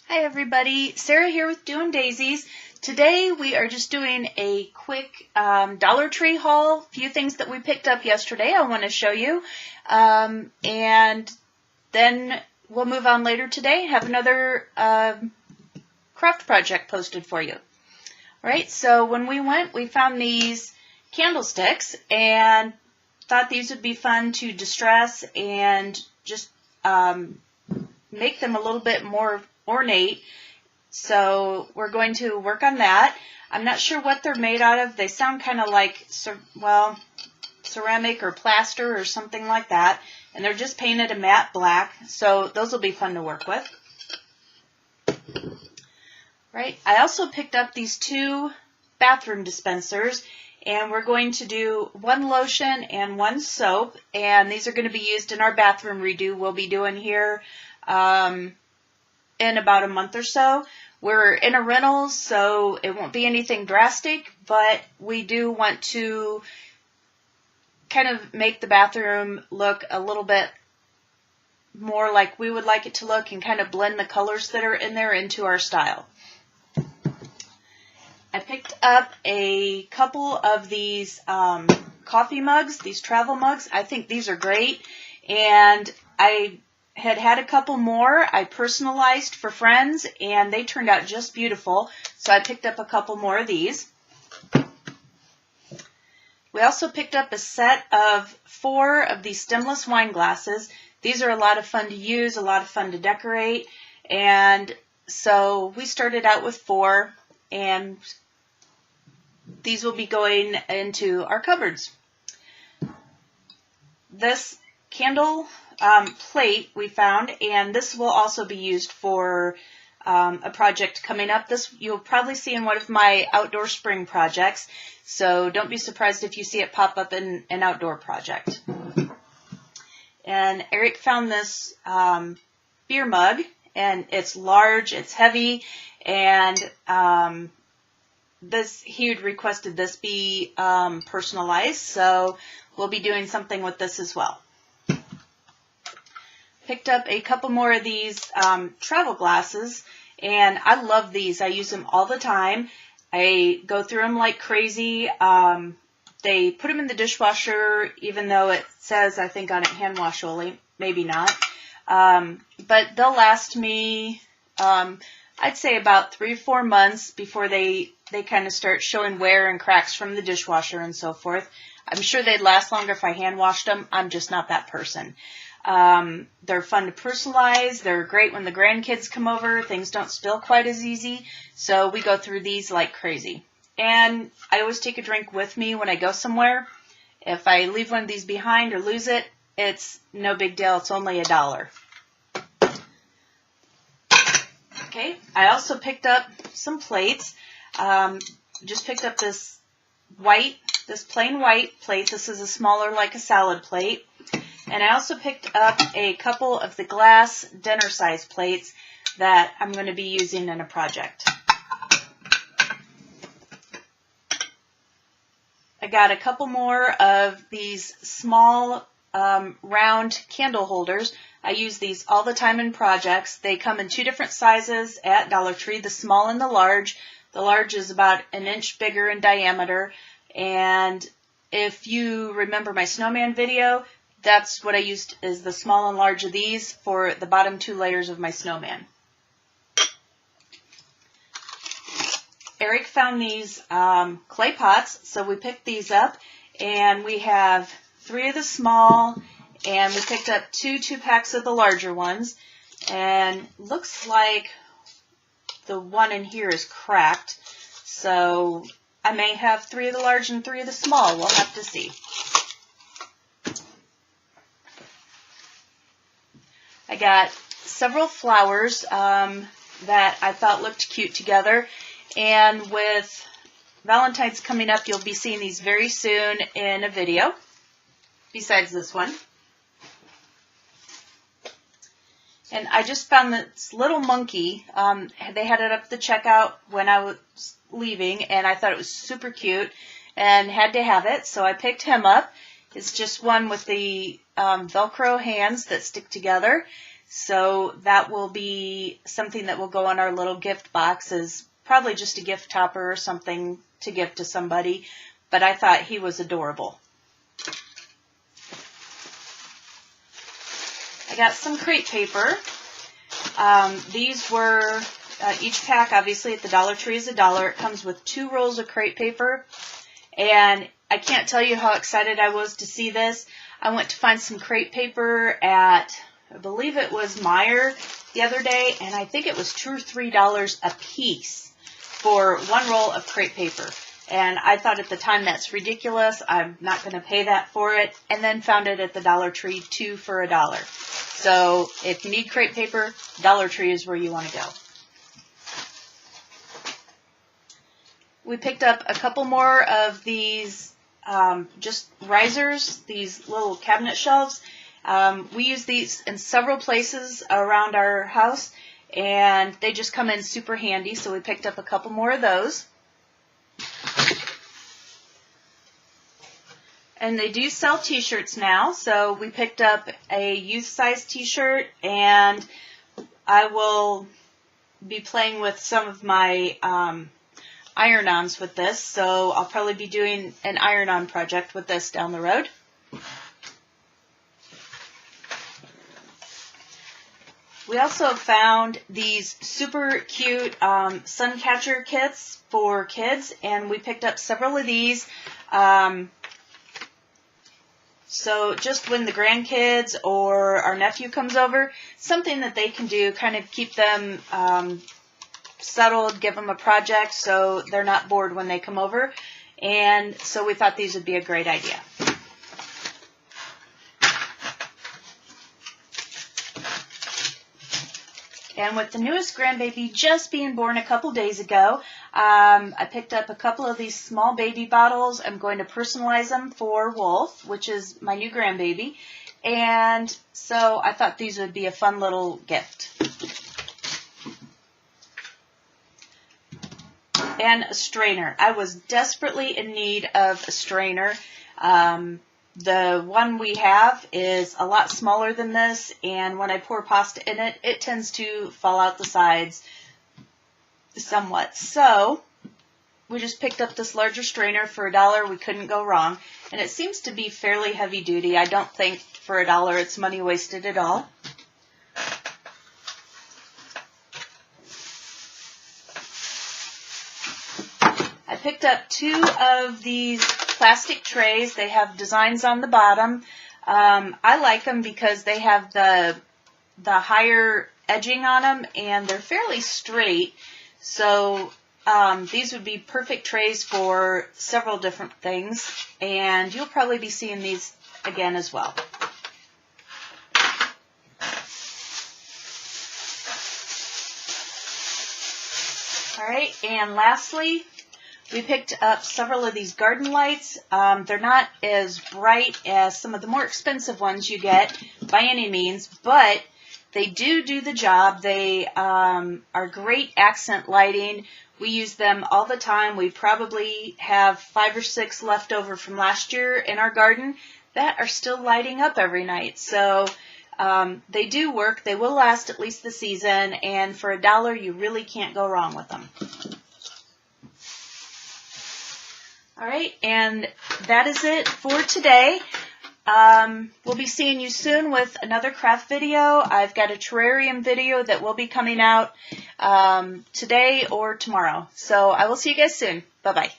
Hi everybody, Sarah here with Doing Daisies. Today we are just doing a quick Dollar Tree haul. A few things that we picked up yesterday I want to show you. And then we'll move on later today, have another craft project posted for you. Alright, so when we went, we found these candlesticks and thought these would be fun to distress and just make them a little bit more ornate. So we're going to work on that. I'm not sure what they're made out of. They sound kind of like, well, ceramic or plaster or something like that. And they're just painted a matte black. So those will be fun to work with. Right. I also picked up these two bathroom dispensers. And we're going to do one lotion and one soap. And these are going to be used in our bathroom redo we'll be doing here in about a month or so. We're in a rental, so it won't be anything drastic, but we do want to kind of make the bathroom look a little bit more like we would like it to look and kind of blend the colors that are in there into our style. I picked up a couple of these coffee mugs, these travel mugs. I think these are great, and I had a couple more I personalized for friends, and they turned out just beautiful, so I picked up a couple more of these. We also picked up a set of 4 of these stemless wine glasses. These are a lot of fun to use, a lot of fun to decorate, and so we started out with 4, and these will be going into our cupboards. This candle plate we found, and this will also be used for a project coming up. This you'll probably see in one of my outdoor spring projects, so don't be surprised if you see it pop up in an outdoor project. And Eric found this beer mug, and it's large, it's heavy, and he had requested this be personalized, so we'll be doing something with this as well. Picked up a couple more of these travel glasses, and I love these. I use them all the time. I go through them like crazy. They put them in the dishwasher, even though it says, I think on it, hand wash only. Maybe not. But they'll last me, I'd say about 3 or 4 months before they kind of start showing wear and cracks from the dishwasher and so forth. I'm sure they'd last longer if I hand washed them. I'm just not that person. They're fun to personalize. They're great when the grandkids come over. Things don't spill quite as easy. So we go through these like crazy. And I always take a drink with me when I go somewhere. If I leave one of these behind or lose it, it's no big deal. It's only $1. Okay. I also picked up some plates. Just picked up this plain white plate. This is a smaller, like a salad plate. And I also picked up a couple of the glass dinner size plates that I'm going to be using in a project. I got a couple more of these small round candle holders. I use these all the time in projects. They come in 2 different sizes at Dollar Tree, the small and the large. The large is about 1 inch bigger in diameter. And if you remember my snowman video, that's what I used is the small and large of these for the bottom 2 layers of my snowman. Eric found these clay pots, so we picked these up, and we have 3 of the small, and we picked up 2 2-packs of the larger ones, and looks like the one in here is cracked, so I may have 3 of the large and 3 of the small. We'll have to see. I got several flowers that I thought looked cute together, and with Valentine's coming up, you'll be seeing these very soon in a video, besides this one. And I just found this little monkey. They had it up the checkout when I was leaving, and I thought it was super cute and had to have it, so I picked him up. It's just one with the Velcro hands that stick together. So that will be something that will go on our little gift box, as probably just a gift topper or something to give to somebody. But I thought he was adorable. I got some crepe paper. These were, each pack obviously at the Dollar Tree is $1. It comes with 2 rolls of crepe paper. And I can't tell you how excited I was to see this. I went to find some crepe paper at, I believe it was Meijer the other day, and I think it was $2 or $3 a piece for 1 roll of crepe paper. And I thought at the time, that's ridiculous. I'm not going to pay that for it. And then found it at the Dollar Tree, 2 for $1. So if you need crepe paper, Dollar Tree is where you want to go. We picked up a couple more of these just risers, these little cabinet shelves. We use these in several places around our house, and they just come in super handy, so we picked up a couple more of those. And they do sell t-shirts now, so we picked up a youth size t-shirt, and I will be playing with some of my iron-ons with this, so I'll probably be doing an iron-on project with this down the road. We also found these super cute sun catcher kits for kids, and we picked up several of these. So just when the grandkids or our nephew comes over, something that they can do, kind of keep them settled, give them a project so they're not bored when they come over. And so we thought these would be a great idea. And with the newest grandbaby just being born a couple days ago, I picked up a couple of these small baby bottles. I'm going to personalize them for Wolf, which is my new grandbaby. And so I thought these would be a fun little gift. And a strainer. I was desperately in need of a strainer. The one we have is a lot smaller than this, and when I pour pasta in it, it tends to fall out the sides somewhat. So we just picked up this larger strainer for $1. We couldn't go wrong. And it seems to be fairly heavy duty. I don't think for $1 it's money wasted at all. I picked up 2 of these plastic trays. They have designs on the bottom. I like them because they have the higher edging on them, and they're fairly straight. So these would be perfect trays for several different things, and you'll probably be seeing these again as well. All right, and lastly, we picked up several of these garden lights. They're not as bright as some of the more expensive ones you get by any means, but they do the job. They are great accent lighting. We use them all the time. We probably have 5 or 6 left over from last year in our garden that are still lighting up every night. So they do work. They will last at least the season, and for $1, you really can't go wrong with them. All right, and that is it for today. We'll be seeing you soon with another craft video. I've got a terrarium video that will be coming out today or tomorrow. So I will see you guys soon. Bye-bye.